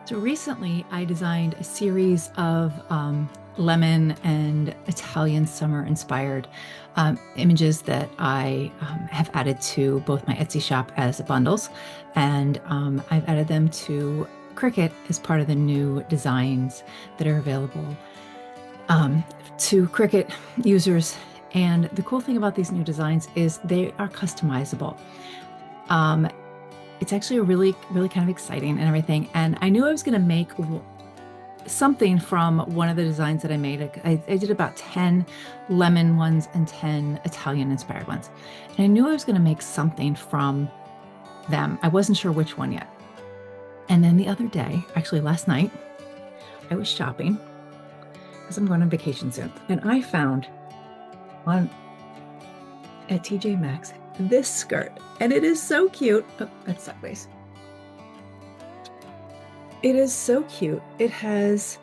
So recently I designed a series of lemon and Italian summer inspired images that I have added to both my Etsy shop as bundles, and I've added them to Cricut as part of the new designs that are available to Cricut users. And the cool thing about these new designs is they are customizable. Um, it's actually really kind of exciting and everything. And I knew I was going to make something from one of the designs that I made. I did about 10 lemon ones and 10 Italian inspired ones. And I knew I was going to make something from them. I wasn't sure which one yet. And then the other day, actually last night, I was shopping because I'm going on vacation soon. And I found at TJ Maxx this skirt, and it is so cute. Oh, that's sideways. It is so cute. It has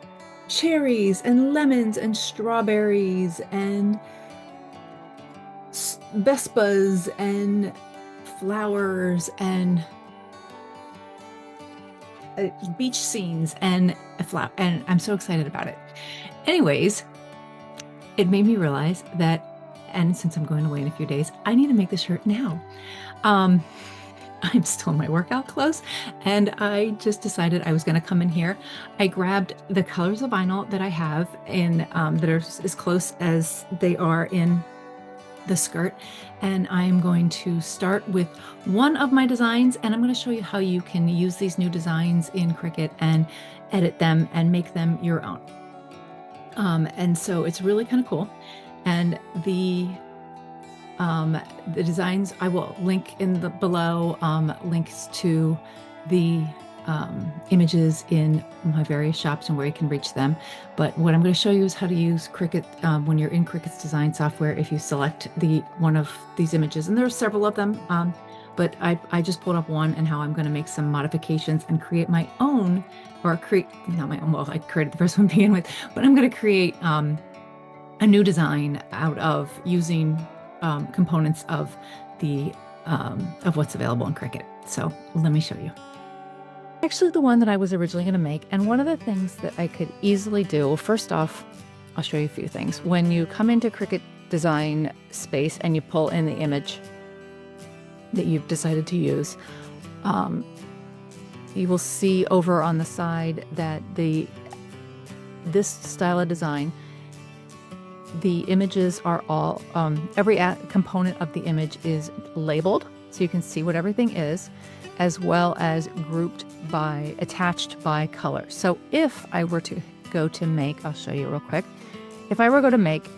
cherries and lemons and strawberries and Vespas and flowers and beach scenes and a flower, and I'm so excited about it. Anyways, it made me realize that, and since I'm going away in a few days, I need to make the shirt now. I'm still in my workout clothes, and I just decided I was going to come in here. I grabbed the colors of vinyl that I have in that are as close as they are in the skirt, and I'm going to start with one of my designs, and I'm going to show you how you can use these new designs in Cricut and edit them and make them your own. And so it's really kind of cool. And the designs I will link in the below, links to the images in my various shops and where you can reach them. But what I'm going to show you is how to use Cricut when you're in Cricut's design software. If you select one of these images, and there are several of them, but I just pulled up one, and how I'm going to make some modifications and create my own, or create, not my own, well, I created the first one to begin with, but I'm going to create a new design out of using components of what's available in Cricut. So let me show you. Actually, the one that I was originally going to make, and one of the things that I could easily do, well, first off, I'll show you a few things. When you come into Cricut Design Space and you pull in the image that you've decided to use, you will see over on the side that this style of design, the images are all, every component of the image is labeled, so you can see what everything is, as well as grouped by, attached by color. So if I were to go to make, I'll show you real quick. If I were to go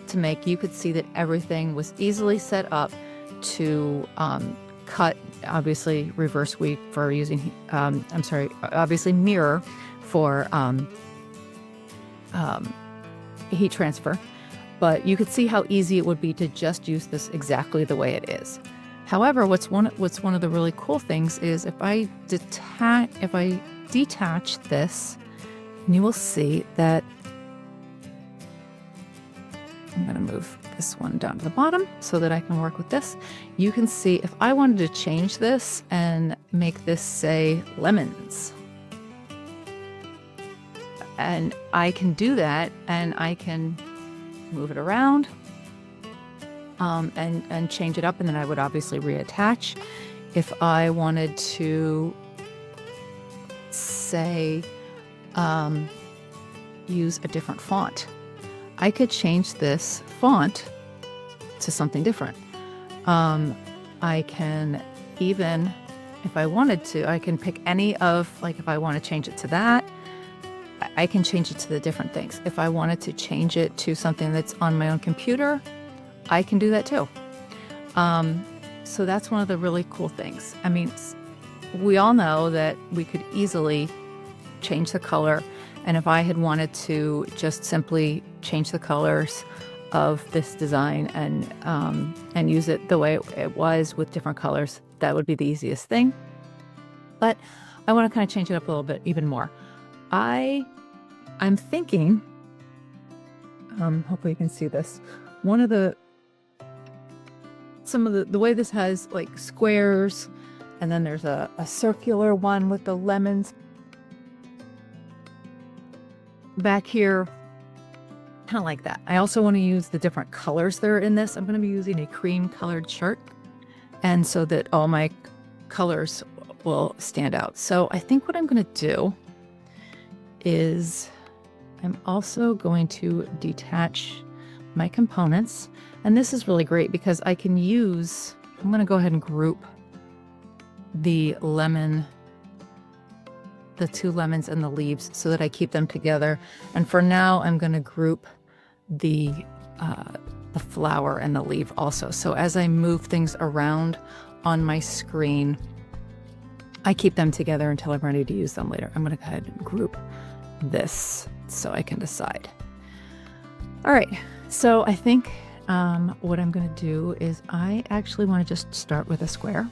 to make, you could see that everything was easily set up to cut, obviously reverse weave for using, obviously mirror for heat transfer. But you could see how easy it would be to just use this exactly the way it is. However, what's one of the really cool things is if I detach this, you will see that I'm going to move this one down to the bottom so that I can work with this. You can see if I wanted to change this and make this say lemons, and I can do that, and I can move it around and change it up, and then I would obviously reattach. If I wanted to say use a different font, I could change this font to something different. I can even, if I wanted to, I can pick any of, like if I want to change it to that, I can change it to the different things. If I wanted to change it to something that's on my own computer, I can do that too. So that's one of the really cool things. I mean, we all know that we could easily change the color. And if I had wanted to just simply change the colors of this design and use it the way it was with different colors, that would be the easiest thing. But I want to kind of change it up a little bit even more. I'm thinking, hopefully you can see this. Some of the way this has like squares, and then there's a circular one with the lemons. back here, kind of like that. I also want to use the different colors that are in this. I'm going to be using a cream colored chart, and so that all my colors will stand out. So I think what I'm going to do is I'm also going to detach my components. And this is really great because I can use, I'm going to go ahead and group the lemon, the two lemons and the leaves so that I keep them together. And for now, I'm going to group the flower and the leaf also. So as I move things around on my screen, I keep them together until I'm ready to use them later. I'm going to go ahead and group this so I can decide. All right, so I think what I'm going to do is I actually want to just start with a square.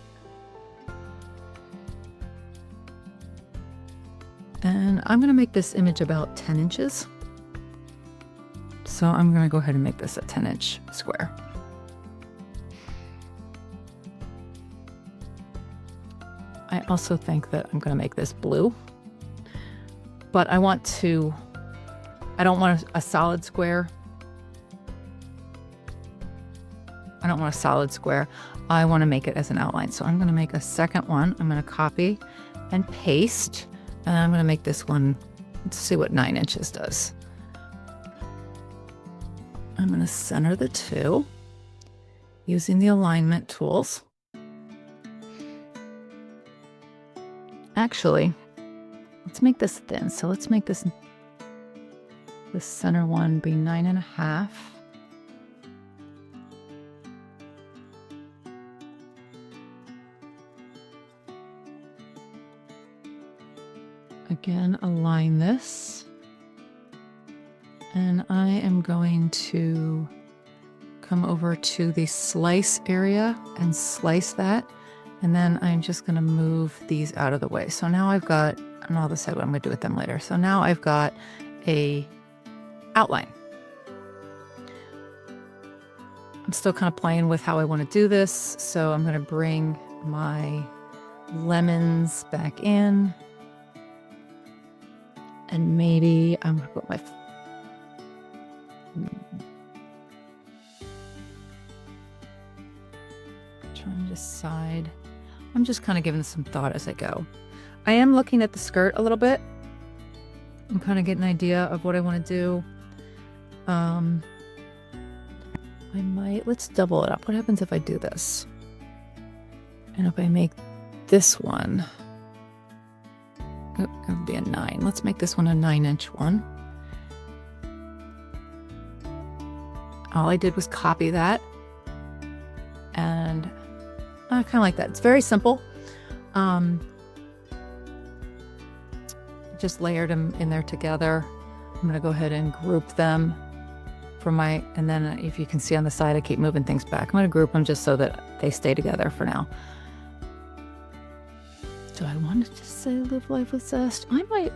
And I'm going to make this image about 10 inches. So I'm going to go ahead and make this a 10-inch square. I also think that I'm going to make this blue. But I don't want a solid square. I don't want a solid square. I want to make it as an outline. So I'm going to make a second one. I'm going to copy and paste. And I'm going to make this one, let's see what 9 inches does. I'm going to center the two using the alignment tools. Actually, let's make this thin. So let's make this center one be 9.5. Again, align this. And I am going to come over to the slice area and slice that. And then I'm just going to move these out of the way. So now I've got, and I'll decide what I'm going to do with them later. So now I've got a outline. I'm still kind of playing with how I want to do this. So I'm going to bring my lemons back in. And maybe I'm going to put my trying to decide. I'm just kind of giving this some thought as I go. I am looking at the skirt a little bit. I'm kind of getting an idea of what I want to do. Let's double it up. What happens if I do this? And if I make this one, it would be a 9. Let's make this one a 9-inch one. All I did was copy that. And I kind of like that. It's very simple. Just layered them in there together. I'm going to go ahead and group them for my, and then if you can see on the side, I keep moving things back. I'm going to group them just so that they stay together for now. Do I want to just say live life with zest? I might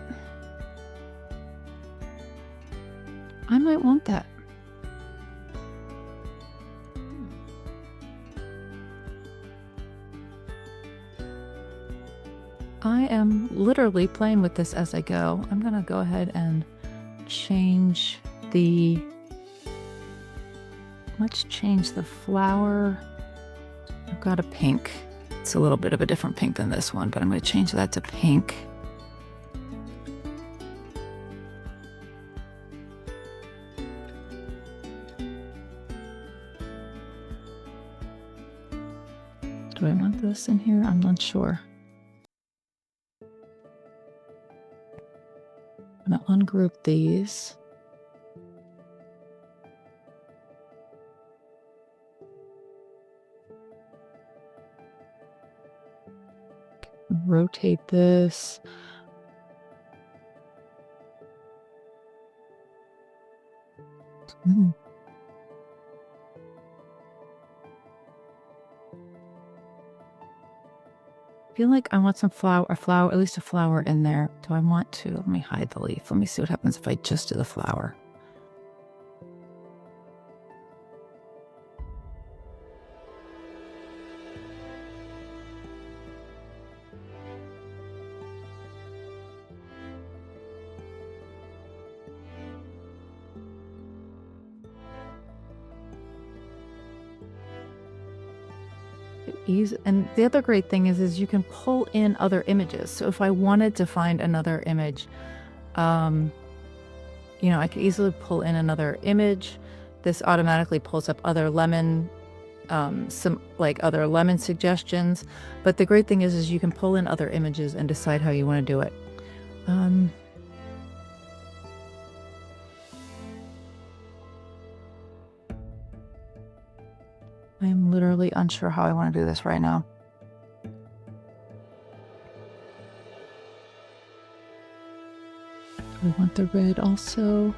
want that. I am literally playing with this as I go. I'm going to go ahead and change the, let's change the flower. I've got a pink. It's a little bit of a different pink than this one, but I'm going to change that to pink. Do I want this in here? I'm not sure. I'm going to ungroup these. Rotate this. I feel like I want some at least a flower in there. Do I want to? Let me hide the leaf. Let me see what happens if I just do the flower. and the other great thing is you can pull in other images. So if I wanted to find another image, you know, I could easily pull in another image. This automatically pulls up other lemon, some like other lemon suggestions. But the great thing is you can pull in other images and decide how you want to do it. I'm literally unsure how I want to do this right now. We want the red also.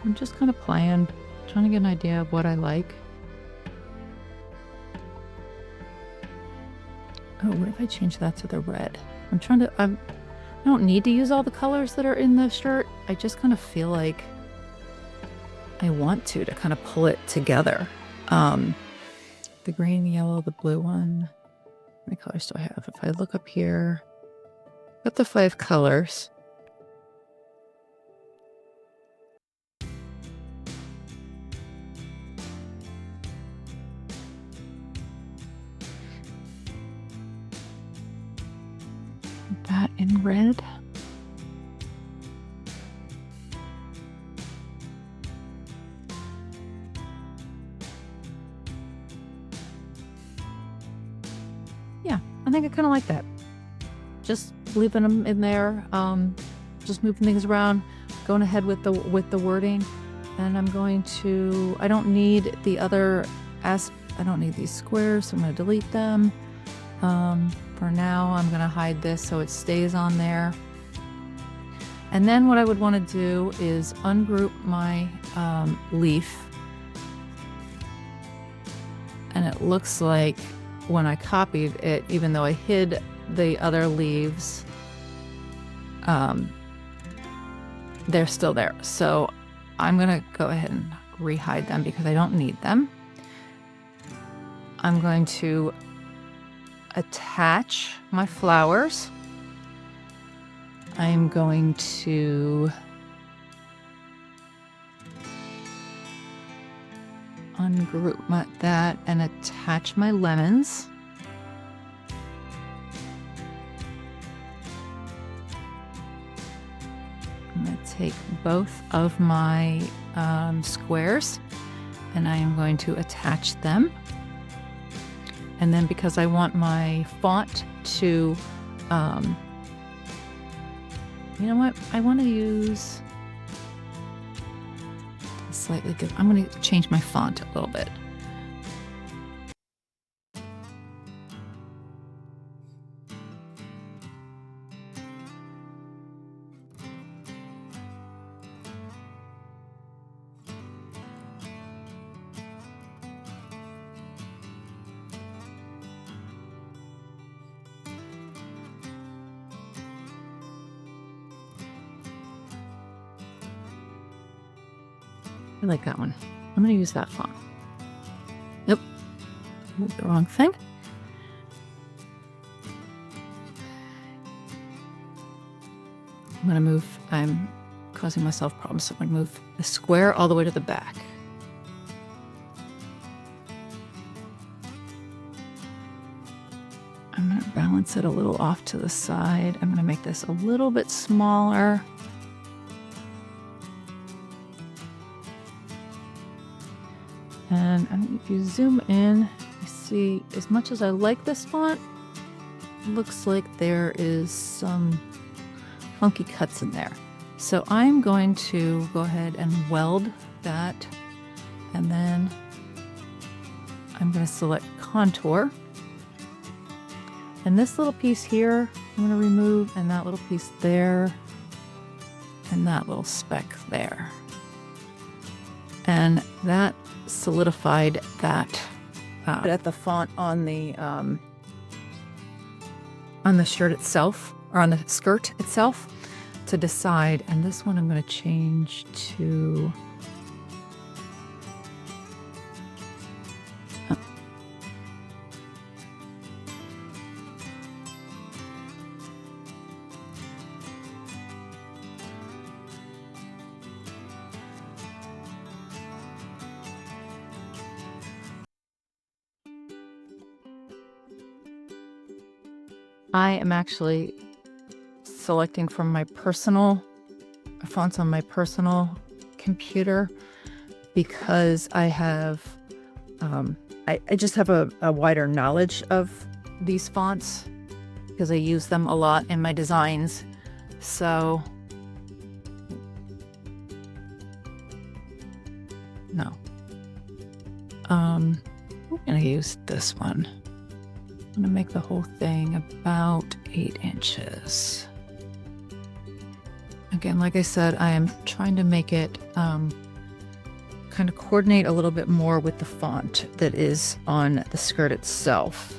I'm just kind of playing, trying to get an idea of what I like. Oh, what if I change that to the red? I don't need to use all the colors that are in the shirt. I just kind of feel like I want to kind of pull it together. The green, the yellow, the blue one. How many colors do I have? If I look up here, I've got the 5 colors. That in red. Yeah, I think I kind of like that. Just leaving them in there, just moving things around, going ahead with the wording, and I'm going to. I don't need the other I don't need these squares, so I'm going to delete them. For now, I'm going to hide this so it stays on there. And then what I would want to do is ungroup my leaf. And it looks like when I copied it, even though I hid the other leaves, they're still there. So I'm going to go ahead and rehide them because I don't need them. I'm going to attach my flowers. I'm going to ungroup that and attach my lemons. I'm going to take both of my squares and I am going to attach them. And then because I want my font to, you know what? I want to use a slightly different. I'm going to change my font a little bit. I like that one. I'm going to use that font. Nope. Moved the wrong thing. I'm causing myself problems, so I'm going to move the square all the way to the back. I'm going to balance it a little off to the side. I'm going to make this a little bit smaller. And if you zoom in, you see, as much as I like this font, it looks like there is some funky cuts in there. So I'm going to go ahead and weld that, and then I'm going to select contour. And this little piece here, I'm going to remove, and that little piece there, and that little speck there. And that solidified that at the font on the shirt itself, or on the skirt itself, to decide. And this one I'm going to change to I am actually selecting from my personal fonts on my personal computer because I have, I just have a wider knowledge of these fonts because I use them a lot in my designs. So, no. I'm gonna use this one. I'm gonna make the whole thing about 8 inches. Again, like I said, I am trying to make it kind of coordinate a little bit more with the font that is on the skirt itself.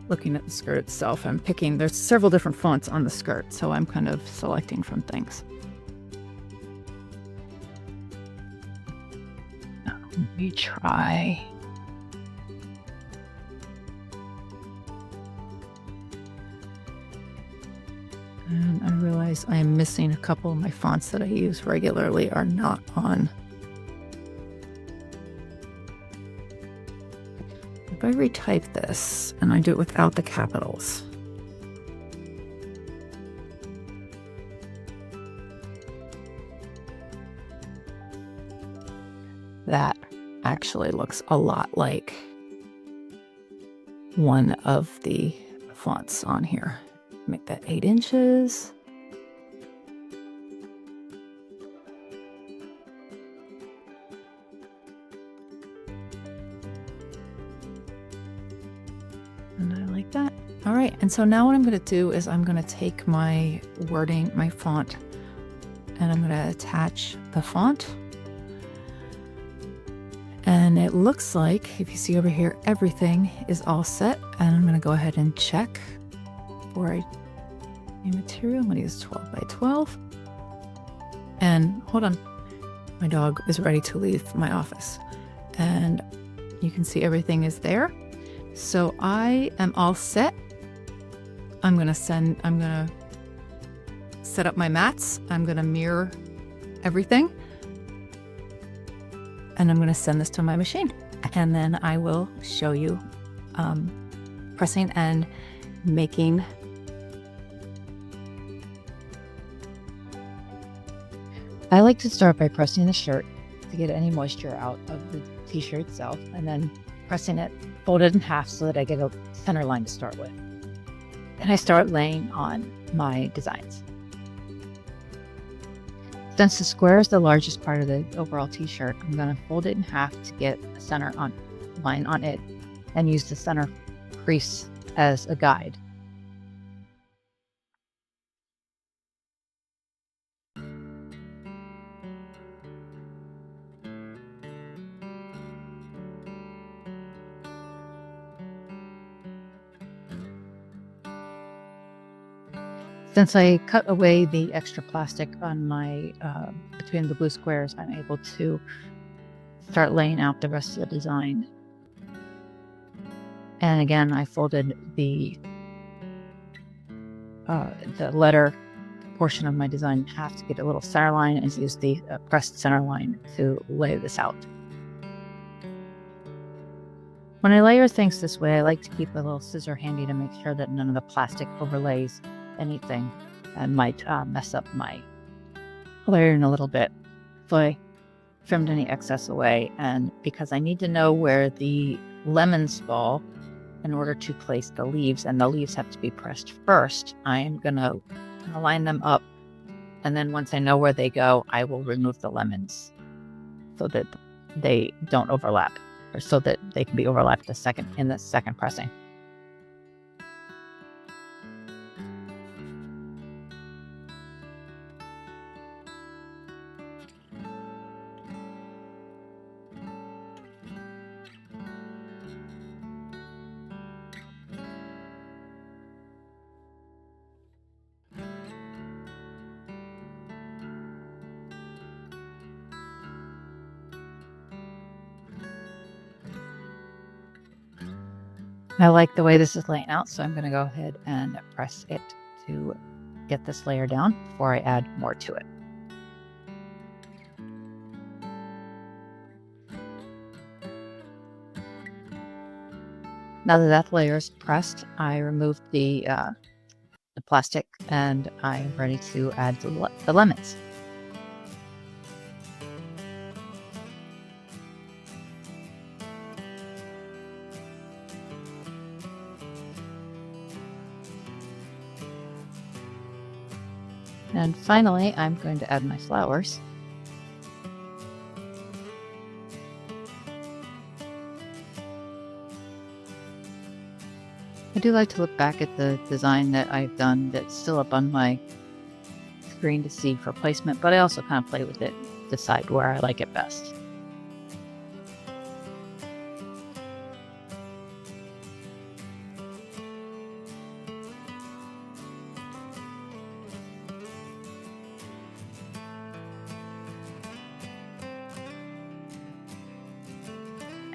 Looking at the skirt itself, I'm picking, there's several different fonts on the skirt, so I'm kind of selecting from things. Let me try. And I realize I am missing a couple of my fonts that I use regularly are not on. If I retype this and I do it without the capitals, that actually looks a lot like one of the fonts on here. Make that 8 inches. And I like that. All right, and so now what I'm going to do is I'm going to take my wording, my font, and I'm going to attach the font. And it looks like, if you see over here, everything is all set. And I'm going to go ahead and check for a material. I'm going to use 12 by 12. And hold on, my dog is ready to leave my office. And you can see everything is there. So I am all set. I'm going to set up my mats. I'm going to mirror everything. And I'm going to send this to my machine. And then I will show you pressing and making. I like to start by pressing the shirt to get any moisture out of the t-shirt itself, and then pressing it, fold it in half so that I get a center line to start with. Then I start laying on my designs. Since the square is the largest part of the overall t-shirt, I'm going to fold it in half to get a center line on it and use the center crease as a guide. Since I cut away the extra plastic on my between the blue squares, I'm able to start laying out the rest of the design. And again, I folded the letter portion of my design in half to get a little center line and use the pressed center line to lay this out. When I layer things this way, I like to keep a little scissor handy to make sure that none of the plastic overlays anything and might mess up my layering a little bit. So I trimmed any excess away, and because I need to know where the lemons fall in order to place the leaves, and the leaves have to be pressed first, I am going to line them up, and then once I know where they go, I will remove the lemons so that they don't overlap, or so that they can be overlapped in the second pressing. I like the way this is laying out, so I'm going to go ahead and press it to get this layer down before I add more to it. Now that layer is pressed, I removed the plastic and I'm ready to add the lemons. And finally, I'm going to add my flowers. I do like to look back at the design that I've done that's still up on my screen to see for placement, but I also kind of play with it, decide where I like it best.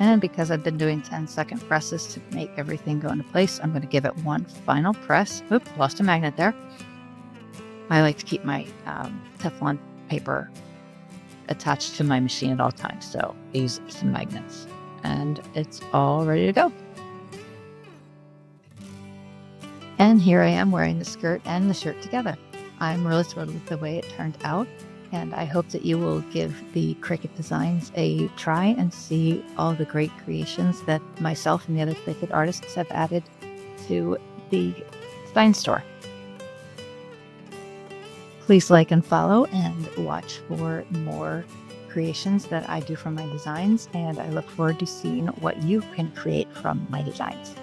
And because I've been doing 10-second presses to make everything go into place, I'm going to give it one final press. Oop, lost a magnet there. I like to keep my Teflon paper attached to my machine at all times, so I use some magnets. And it's all ready to go. And here I am wearing the skirt and the shirt together. I'm really thrilled with the way it turned out. And I hope that you will give the Cricut designs a try and see all the great creations that myself and the other Cricut artists have added to the design store. Please like and follow and watch for more creations that I do from my designs. And I look forward to seeing what you can create from my designs.